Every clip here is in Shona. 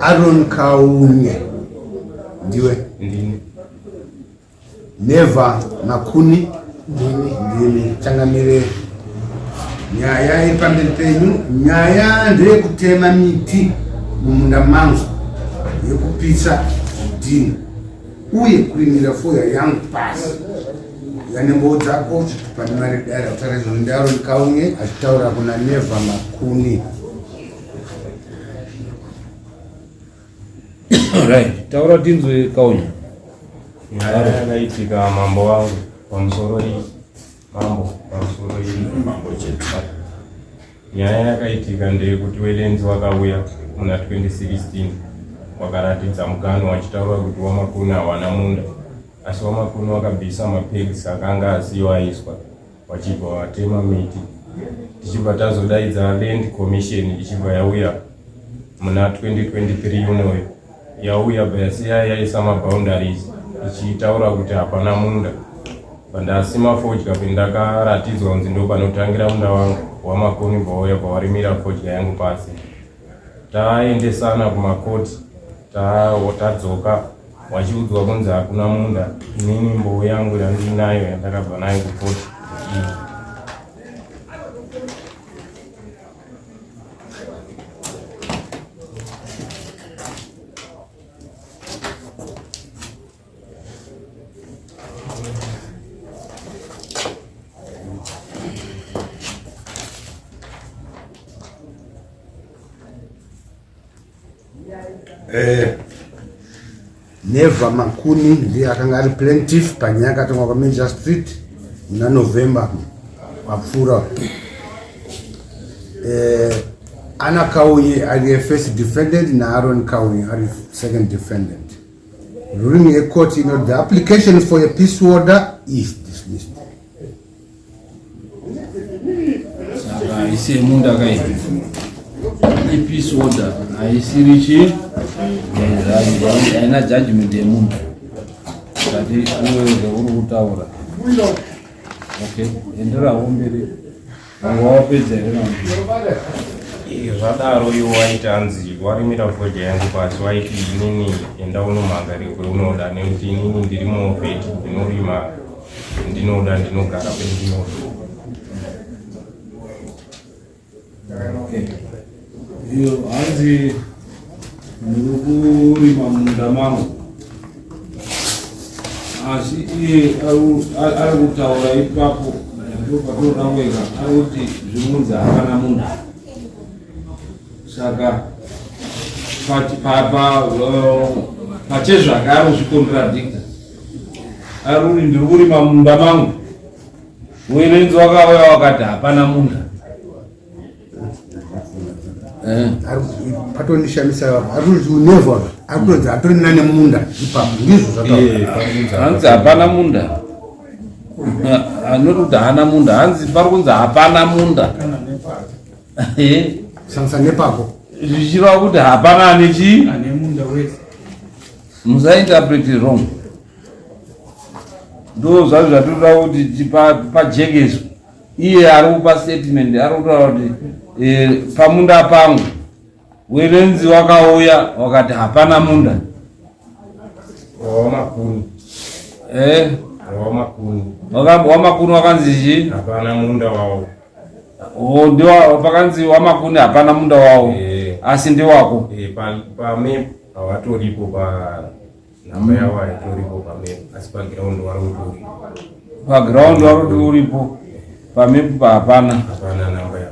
Aron Kaunye ndiwe Neva Makuni ndini changamire nyaya ipamberi penyu. Nyaya ndeye kutema miti mumunda mangu yekupisa zvidhina uye kurimira foya yangu pasi yanembo dzako pane mari Dare kutaura izvozvo ndiAron Kaunye achitaura kuna Neva Makuni. Right, taura tinzwe Kaunye. Nyaya yakaitika mambo wangu pamusoro mambo chete. Nyaya yakaitika ndeyekuti welenzi wakauya muna 2016 wakaratidza mukana wachitaura kuti wamakuni hawana munda, asi wamakuni wakabvisa mapegisi akanga asiyo aiswa wachibva watema miti. Tichibva tazodaidza Land Commission ichibva yauya muna 2023 unoyo yauya basiya yaisa maboundaries ichitaura kuti hapana munda. Pandasima fodya pendakaratidzwa kunzi ndo panotangira munda wangu wamakuni bauya pawarimira fodya yangu pasi. Taendesana kumakoti tadzoka wachiudzwa kunzi hakuna munda. Inini mbou yangu yandinayo yandakabva nayo kukoti Neva Makuni ndiye akanga ari plaintiff panyaya yakatongwa kwaMajor Street muna November wapfuura. Ana Kaunye ari first defendant naAron Kaunye ari second defendant. Ruling a court, the application for a peace order is dismissed. Saka ise munda kaiti peace order aisirichi aina judgment yemunda kati uwe kutaura. Okay, endera womberi wawapedza here zvadaro iwo waitanzi warimira fodya yangu pasi waiti inini enda unomhanga kweunoda nekuti inini ndiri muofeti ndinorima ndinoda ndinogara pendinoda. iyo hanzi ndikurima munda mangu asi iye ari kutaura ipapo ndopatoonaweka ari kuti zvimunzi hapana munda. Saka pachezvake ari kuzvikontradicta. Ari kuti ndiri kurima munda mangu werenzi wakauya wakati hapana munda. Patonishamisa ari Neva akutonzi hatorina nemunda ipapo ndizvo zvataura. Hanzi hapana munda. Anoti kuti hana munda hanzi pari kunzi hapana munda. Sangisa nepapo zvichireva kuti hapana nechi ane munda wese. Musainterpreti wrong. Ndo zvazvo zvatoda kuti pajekezwe iye ari kupa statement ari kutaura kuti pamunda pangu werenzi wakauya wakati hapana munda. Wamakuni wamakuni wakanzi chi hapana munda wawo. Ndio pakanzi wamakuni hapana munda wawo asi ndi wako. Pamep hawatoripo namba yawo haitoripo pamep asi paground wari utori. Paground wari uripo pamep hapana namba yawo.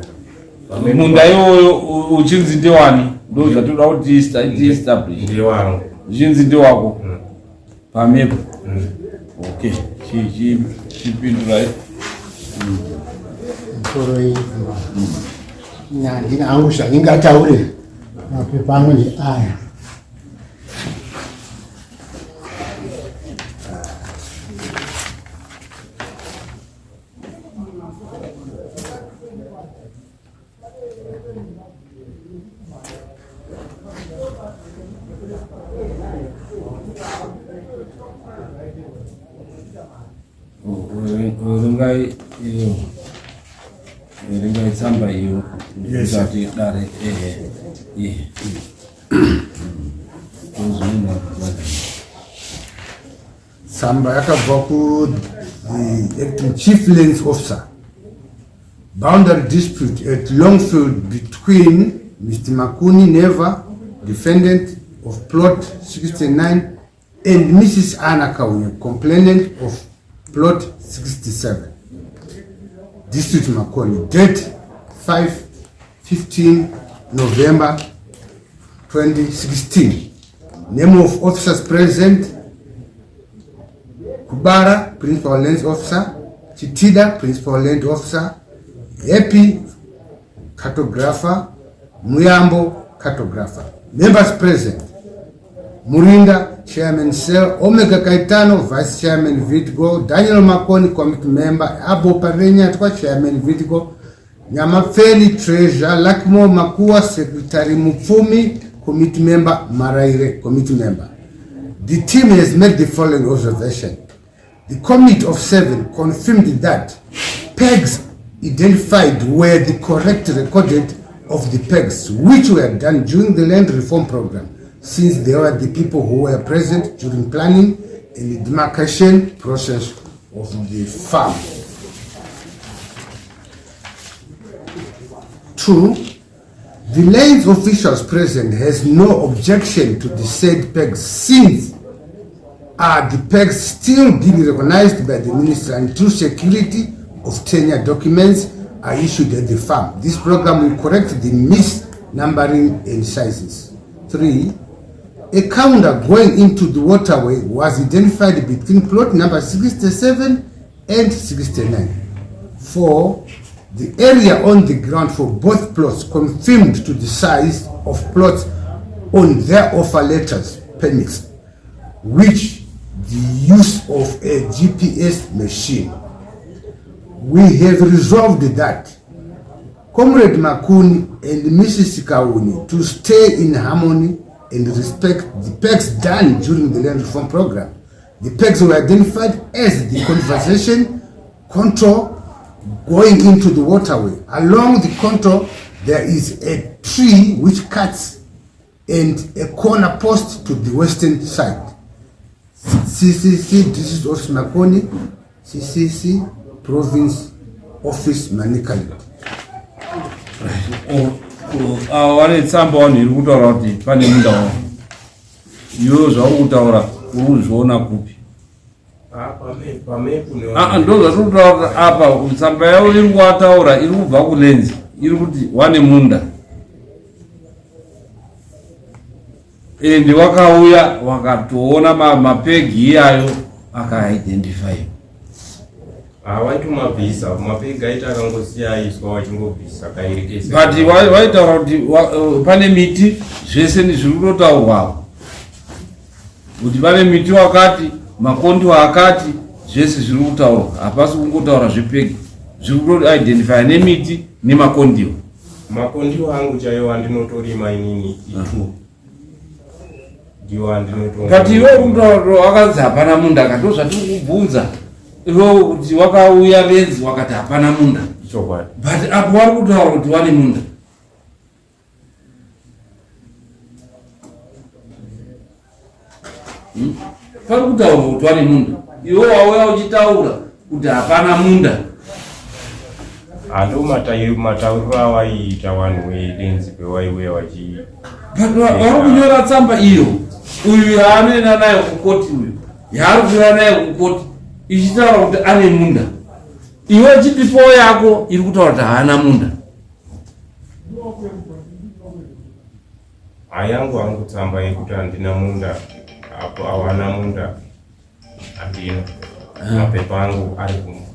Munda iwoyo uchinzi ndewani ndo zvatoda kuti establish. Ndewangu. Uchinzi ndewako pamep. Okay, chipindura msoro hii ndina angu zvandingataure mapepa angu aya. Ringai tsamba iyo ndisati Dare Samba yakabva the acting chief lands officer. Boundary dispute at Longfield between Mr. Makuni Neva, defendant of plot 69, and Mrs. Anna Kauye, complainant of plot 67. District Makoni, date 5-15 November 2016. Name of officers present: Kubara, Principal Land Officer; Chitida, Principal Land Officer; Epi, Cartographer; Muyambo, Cartographer. Members present: Murinda, Chairman Cell; Omega Kaitano, Vice Chairman Vitgo; Daniel Makoni, Committee Member; Abo Parenya, Chairman Vitgo; Nyamafeli, Treasurer; Lakmo Makua, Secretary; Mufumi, Committee Member; Maraire, Committee Member. The team has made the following observation. The Committee of 7 confirmed that pegs identified were the correct recorded of the pegs which were done during the land reform program, since they were the people who were present during planning and the demarcation process of the farm. 2. The lands officials present has no objection to the said pegs, since the pegs still being recognized by the minister until security of tenure documents are issued at the farm. This program will correct the misnumbering and sizes. 3. A counter going into the waterway was identified between plot number 67 and 69. 4. The area on the ground for both plots confirmed to the size of plots on their offer letters permits, which the use of a GPS machine. We have resolved that Comrade Makuni and Mrs. Kauni to stay in harmony and respect the pegs done during the land reform program. The pegs were identified as the conservation contour going into the waterway. Along the contour, there is a tree which cuts and a corner post to the western side. CCC, this is Office Makoni, CCC, Province Office Manikali. Wane tsamba wani iri kutaura kuti pane munda wavo. Iwe zvauri kutaura uri kuzviona kupi? Ndo zvatiri kutaura kuti apa tsamba yavo iri kuvataura iri kubva kulenzi iri kuti wane munda. Ende wakauya wakatoona mapegi iyayo akaidentify. Waitumabvisa mapegi aita akangosiyaiswa wachingobvisa kairekesa. But waitaura kuti pane miti zvese zviri kutotaurwapo. Kuti pane miti wakati, makondiwo akati, zvese zviri kutaurwa. Hapasi kungotaura zvepegi. Zviri kutoidentify nemiti nemakondiwo. Makondiwo angu chaiwo andinotorima inini itu. But iwe unto wakanzi hapana munda akato zvatiri kubvunza. Iwe kuti wakauya lenzi wakati hapana munda. Chokwadi. But apo wari kutaura kuti wane munda. Pari kutaura kuti wane munda. Iwe wauya uchitaura kuti hapana munda. Ando matauriro awaiita vanhu velenzi pewaiuya vachi. But vari kunyora tsamba iyo. Uyu yaanoenda nayo kukoti uyu. Yaari kuuya nayo kukoti. Ichitaura kuti ane munda. Iwe chipipo yako iri kutaura kuti haana munda. Hayangu hangu tsamba yekuti handina munda. Apo hawana munda. Handina. Mapepa angu ari kumunda.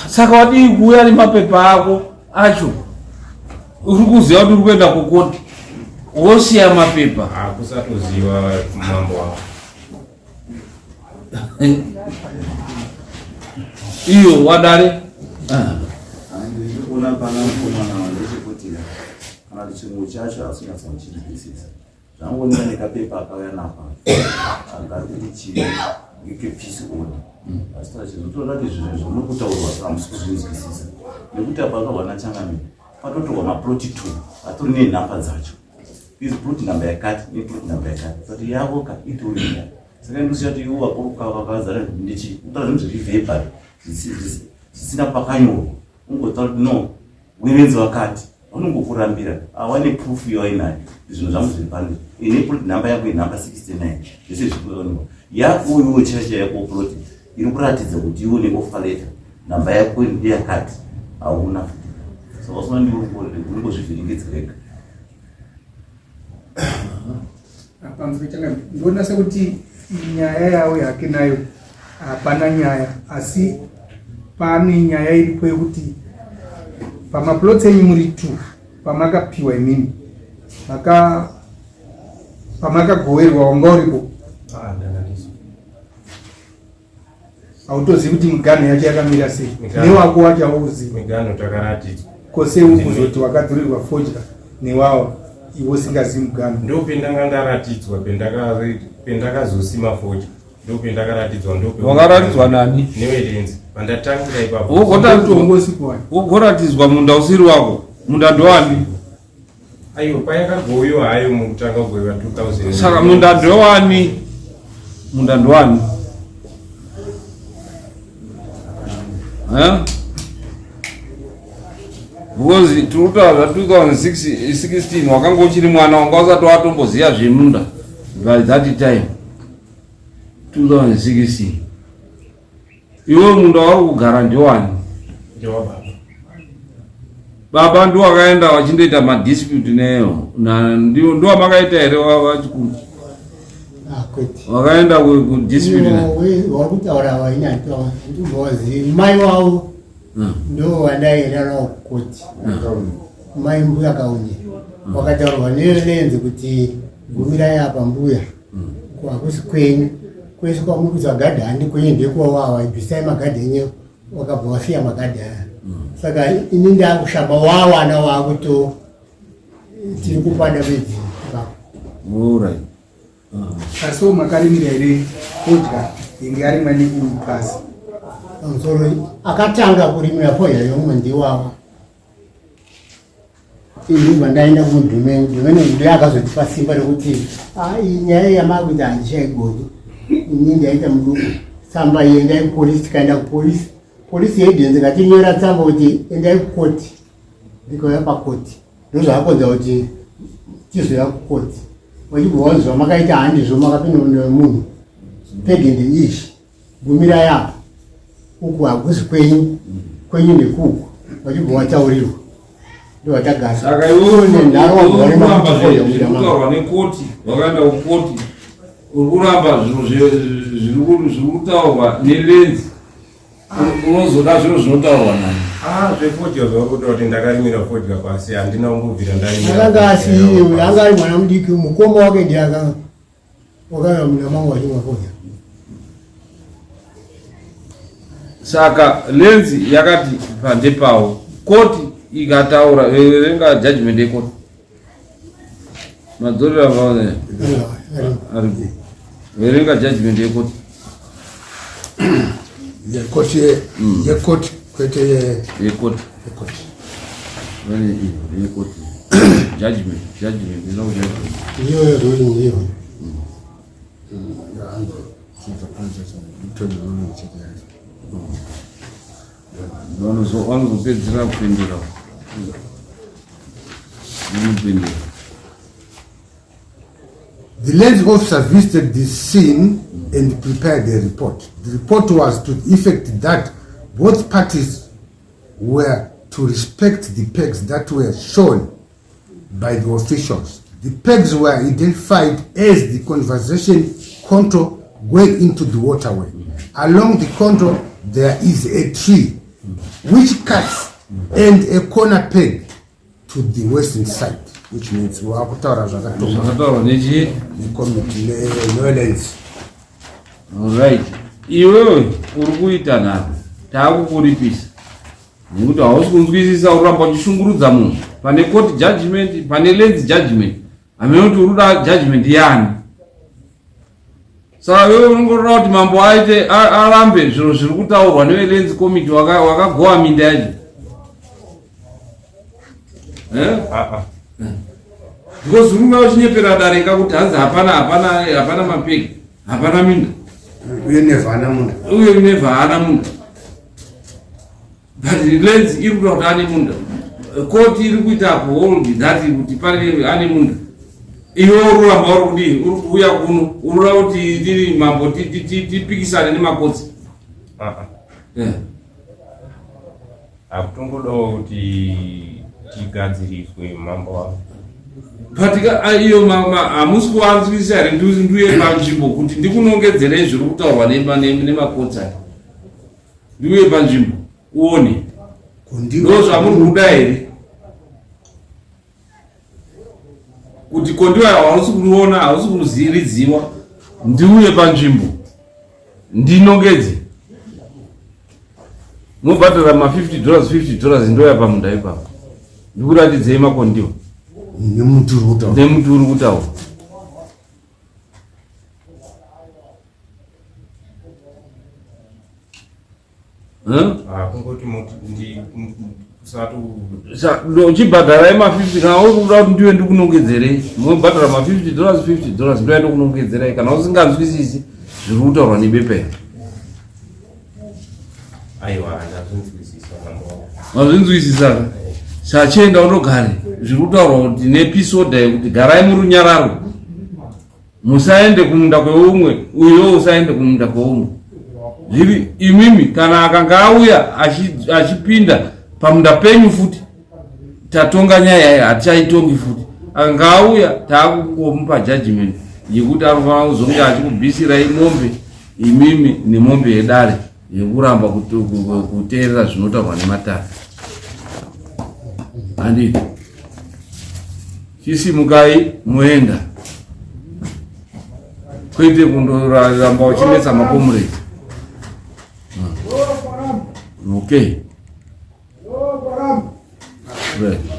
Saka wadi kuuya nemapepa ako acho. Uri kuziva kuti uri kuenda kukoti. Wosiya mapepa. Hakusatoziva mambo wako. Iyo wadare? Ndikuona pana mukomana ndechekuti kana chinhu chacho asingatsanguchizwisisa. Zvangoona nekapepa akauya napa. Angati chii ngekepisi order. Asi tachizotoona kuti zvinhu zvinokutaurwa hamusi kuzvinzwisisa. Nekuti apa akawana changamire. Patotorwa maploti 2 atori nenhamba dzacho. Izi plot number yakati, plot number yakati. But yavo ka itori. saka ndosiyati iwo wakazara ndichi utaura zvevebhari zvisina pakanyorwa ungotaura kuti no wevenzi wakati vanongokurambira awane proof yawainayo zvinhu zvangu zviri panzvimbo ine nhamba yako inhamba 69 zvese zvikuonwa yako iwo chacha yako ploti iri kuratidza kuti iwo neofa letter nhamba yako ndeyakati hauna saka usina ndingozvivhiringedzereka pamusoro changa ndinoona sekuti nyaya yawo yake nayo hapana nyaya asi pane nyaya iripo yekuti pamaploti enyu muri 2 pamakapiwa imini pamakagoverwa wanga uripo hautozivi kuti miganho yacho yakamira sei newako wacho hauzivi miganho takaratidzwa kose ukuzoti wakadhurirwa fodya newawo iwo usingazivi muganho ndo pendanga ndaratidzwa pendakazosima fodya ndo pendakaratidzwa wakaratidzwa nani newelenzi pandatangira ipapo ugoratidzwa munda usiri wako munda ndowani aiyo payakagoyiwa hayo mukutanga kugoyiwa 2000 saka munda ndowani because tirikutaura 2016 wakanga uchiri mwana wanga usati watomboziva zvemunda by that time 2016 iwe munda wari kugara ndewani baba ndo wakaenda wachindoita madispute neyo ndo wamakaita here wachikuru wakaenda kudispute wakutaura wainatoa ndimbozi mai wavo ndo wandairara kukoti mai mbuya kaunye wakataurwa nelenzi kuti gumirai apa mbuya kwakusi kwenyu kwese kwamurikudza magadhi handi kwenyu ndekuwawawa ibvisai magadhi enyu wakabva wasiya magadhi aya saka ini ndakushamba wawana wakuto tiri kupada bedzi alright asiwo makarimira here fodya inge ari mani kupasi pamusoro akatanga kurimira fodya yomwe ndiwawa inhimba ndaenda kumudhumeni ndo akazotipa simba rekuti nyaya yamakuti handishaigoni ini ndaita muduku tsamba iendai kupolisi tikaenda kupolisi polisi yedenzi ngatinyora tsamba kuti endai kukoti ndikauya pakoti ndozvakakonza kuti tizoya kukoti wachibvawanzwa makaita handizvo makapinda munhu pegende izvi gumira yapa uku hakusi kwenyu nekuku wachibva wataurirwa ndovatagara saka iweuramba nekoti wakaenda kukoti uri kuramba zviri kutaurwa nelenzi unozoda zviro zvinotaurwa nani zvefodya zvakuta kuti ndakarimira fodya pasi handina kungobvira akanga asiiwe anga ari mwana mudiki mukoma wake ndiaka wakanga muna mangu wachimwa fodya saka lenzi yakati pande pawo koti ikataura verenga judgment yekoti madzorera vaone aripo verenga judgment yekoti yekoti kwete yekoti yekoti judgment no judgment iyoyo ruling iyo vanozopedzera kupindura The lens officer visited the scene and prepared a report. The report was to the effect that both parties were to respect the pegs that were shown by the officials. The pegs were identified as the conservation contour going into the waterway. Along the contour there is a tree which cuts and a corner peg to the western side, which means wakutaura zvakataurwa nechi nekomiti neolenzi. alright iwewe uri kuita nharo taakukuripisa nekuti hausi kunzwisisa uramba uchishungurudza munhu pane court judgment pane lenzi judgment hamene kuti urikuda judgment yani saka wewe unongorora kuti mambo aite arambe zviro zviri kutaurwa nevelenzi committee wakagowa minda yacho because urunga uchinyepera dareka kuti hanzi hapana mapeki hapana minda uye nevhana munda uye unevha haana munda but lenzi iri kuta kuti ane munda koti iri kuita hold that kuti pane ane munda iwe ururamba uri kudii uri kuuya kuno urura kuti tiri mambo tipikisane nemakotsi akutongodawo kuti tigadziriswe mambo wavo patika iyo hamusi kuvanzwisa here ndiuye panzvimbo kuti ndikunongedzerei zviri kutaurwa nemakotsi aya ndiuye panzvimbo uone ndo zvamuri kuda here kuti kondiwa hausi kuona hausi kuziridziwa ndiuye panzvimbo ndinongedze mobhadhara $50 ndoya pamunda ipapo ndikuratidzei makondiwa nemuti uri kutaura kungoti uchibhadharai $50 kana uri kuda kuti ndiwe ndikunongedzerei mobhadhara $50 ndoya ndokunongedzerai kana usinganzwisisi zviri kutaurwa nebepera aiwa ndazvinzwisisa mazvinzwisisa chachienda unogare zviri kutaurwa kuti nepisoda yekuti garai muri runyararo musaende kumunda kweumwe uyewo usaende kumunda kweumwe zviri imimi kana akanga auya achipinda pamunda penyu futi tatonga nyaya iyi hatichaitongi futi akanga auya taakungomupa judgment yekuti anofanira kuzonge achikubhisirai mombe imimi nemombe yedare yekuramba kuteerera zvinotaurwa nematare handiti chisimukai muenda kwete kundoramba uchinetsa makomureti okay right.